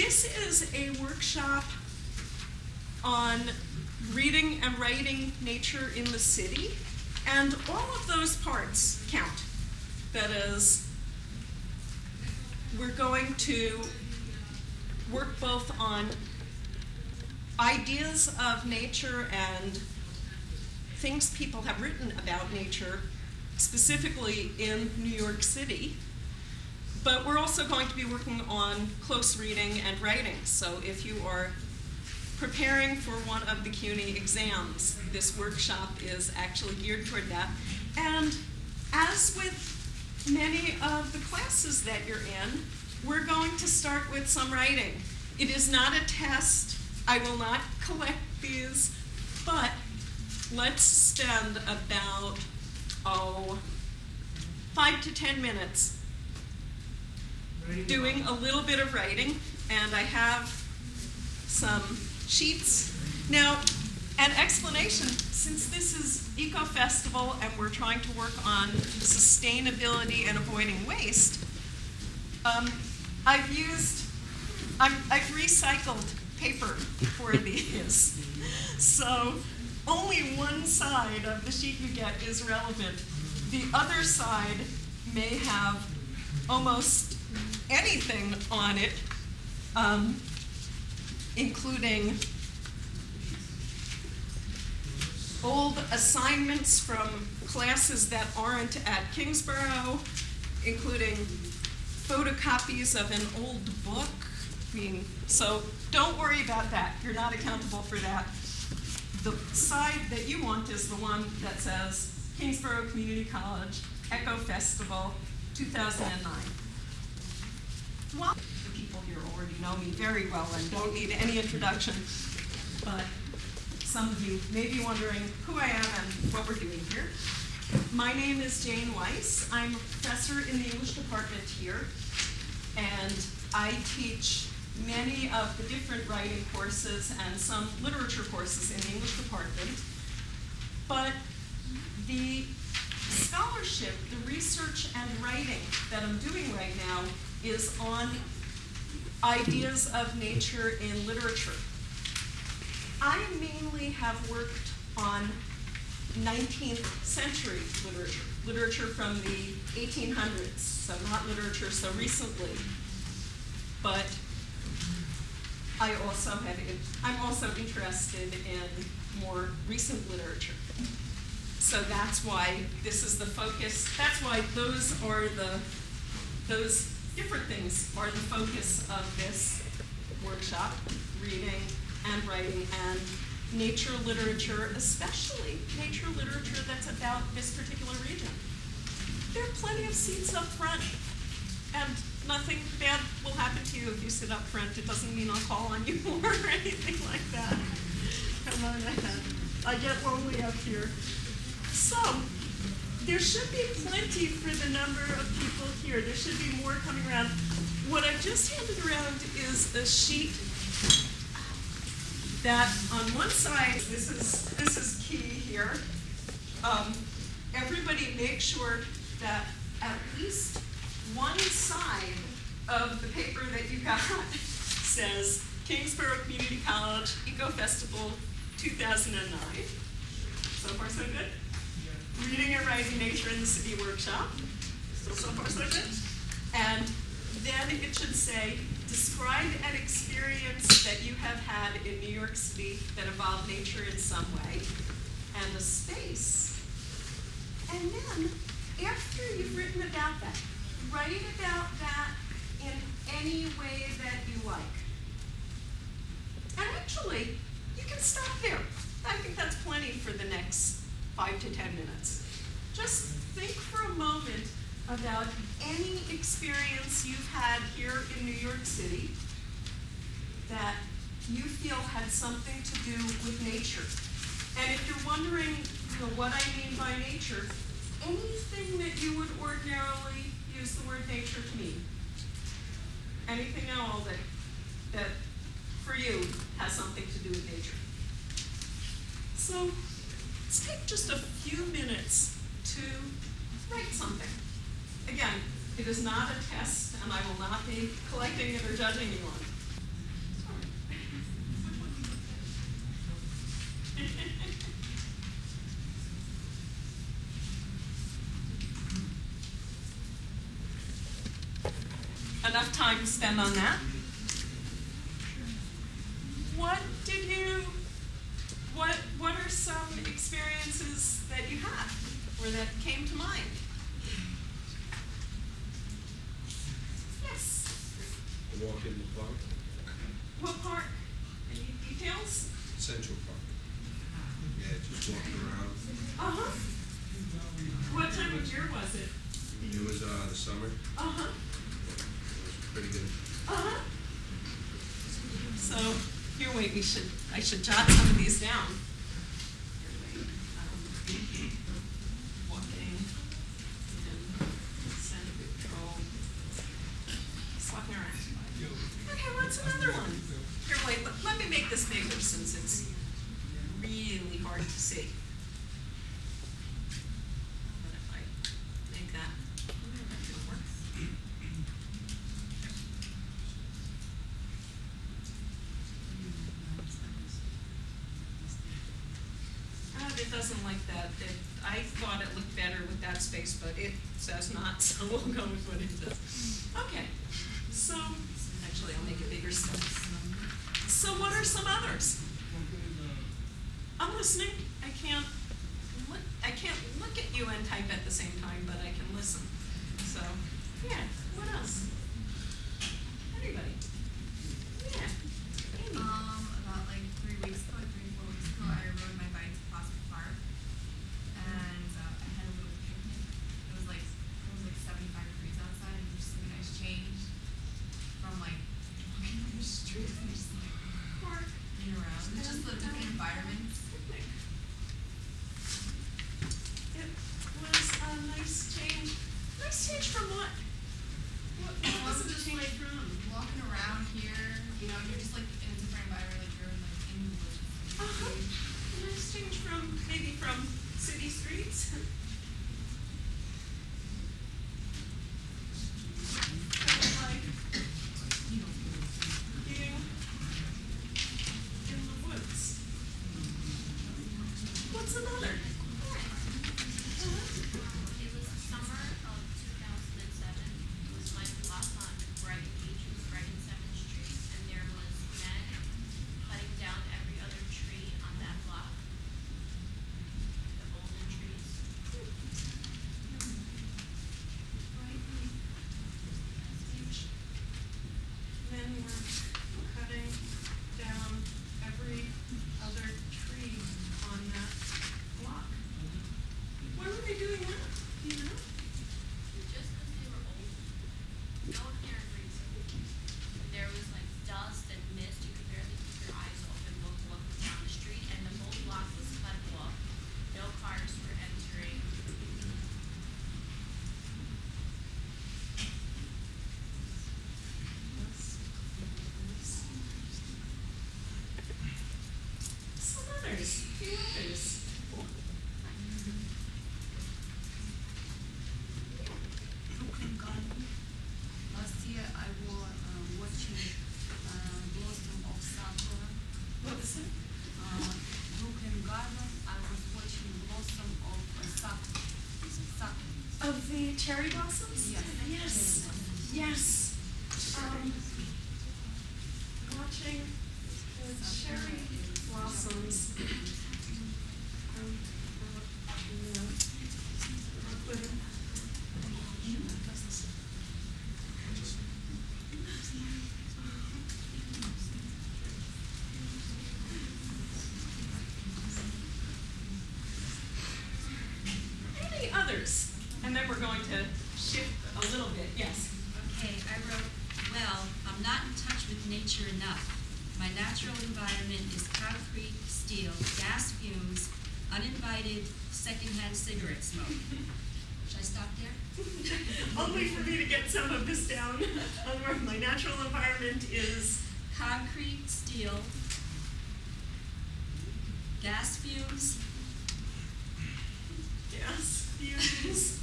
This is a workshop on reading and writing nature in the city, and all of those parts count. That is, we're going to work both on ideas of nature and things people have written about nature, specifically in New York City. But we're also going to be working on close reading and writing. So if you are preparing for one of the CUNY exams, this workshop is actually geared toward that. And as with many of the classes that you're in, we're going to start with some writing. It is not a test. I will not collect these, but let's spend about, 5 to 10 minutes doing a little bit of writing, and I have some sheets. Now, an explanation, since this is EcoFestival and we're trying to work on sustainability and avoiding waste, I've recycled paper for these. So only one side of the sheet you get is relevant. The other side may have almost anything on it, including old assignments from classes that aren't at Kingsborough, including photocopies of an old book. So don't worry about that. You're not accountable for that. The side that you want is the one that says Kingsborough Community College EcoFestival 2009. Well, the people here already know me very well and don't need any introduction, but some of you may be wondering who I am and what we're doing here. My name is Jane Weiss. I'm a professor in the English department here, and I teach many of the different writing courses and some literature courses in the English department. But the scholarship, the research and writing that I'm doing right now is on ideas of nature in literature. I mainly have worked on 19th century literature from the 1800s, so not literature so recently, but I'm also interested in more recent literature. So that's why this is the focus. That's why those different things are the focus of this workshop, reading and writing and nature literature, especially nature literature that's about this particular region. There are plenty of seats up front, and nothing bad will happen to you if you sit up front. It doesn't mean I'll call on you more or anything like that. Come on ahead. I get lonely up here. So, there should be plenty for the number of people here. There should be more coming around. What I've just handed around is a sheet that on one side, this is key here. Everybody make sure that at least one side of the paper that you got says Kingsborough Community College EcoFestival 2009. So far so good? Reading and Writing Nature in the City workshop. Still so far so good? And then it should say, describe an experience that you have had in New York City that involved nature in some way, and a space. And then, after you've written about that, write about that in any way that you like. And actually, you can stop there. I think that's plenty for the next 5 to 10 minutes. Just think for a moment about any experience you've had here in New York City that you feel had something to do with nature. And if you're wondering, what I mean by nature, anything that you would ordinarily use the word nature to mean. Anything at all that for you has something to do with nature. So let's take just a few minutes to write something. Again, it is not a test, and I will not be collecting it or judging you on it. Enough time to spend on that. What are some experiences that you had or that came to mind? Yes. I walk in the park. What park? Any details? Central Park. Yeah, just walking around. Uh-huh. What time of year was it? It was the summer. Uh-huh. It was pretty good. Uh-huh. So, here, wait, I should jot some of these down. Here, wait. Walking in Central. Just walking around. Okay, what's another one? Here, wait, let me make this bigger since it's really hard to see. But if I make that, that could work. It doesn't like that. I thought it looked better with that space, but it says not, so we'll go with what it does. Okay, so actually I'll make it bigger still. So what are some others? I'm listening. I can't look at you and type at the same time, but I can listen. So yeah, what else? Anybody? Yeah. Amy. About like 3 weeks ago, 3 or 4 weeks ago, I rode my bike to Prospect Park, and I had a little picnic. It was like 75 degrees outside, and just like a nice change from like walking on the street and just like walking around. It's just a different environment. Picnic. It was a nice change. Nice change from what? What was it a change like from? walking around here, you know, you're just like in a different environment, like you're like in the woods. Uh-huh. A nice change from maybe from city streets. Kind of like being in the woods. What's another? It was the summer of 2007. It was my block on Brighton Beach. It was Brighton 7th Street, and there was men cutting down every other tree on that block. The older trees. Men were cutting down every other tree on that block. Why were they doing that? Do you know? Just because they were old. No apparent reason. There was like dust and mist. You could barely keep your eyes open looking down the street, and the whole block was cut off. No cars were entering. Some others. Few others. Brooklyn Garden. Last year I was watching blossom of sakura. What was it? Brooklyn Garden. I was watching blossom of sakura. Of the cherry blossoms? Yes. Yes. Yes. Watching the cherry blossoms. Brooklyn. Any others? And then we're going to shift a little bit. Yes. Okay, I wrote, well, I'm not in touch with nature enough. My natural environment is concrete, steel, gas fumes, uninvited secondhand cigarette smoke. Should I stop there? Only for me to get some of this down. My natural environment is Concrete, steel, gas fumes, gas fumes,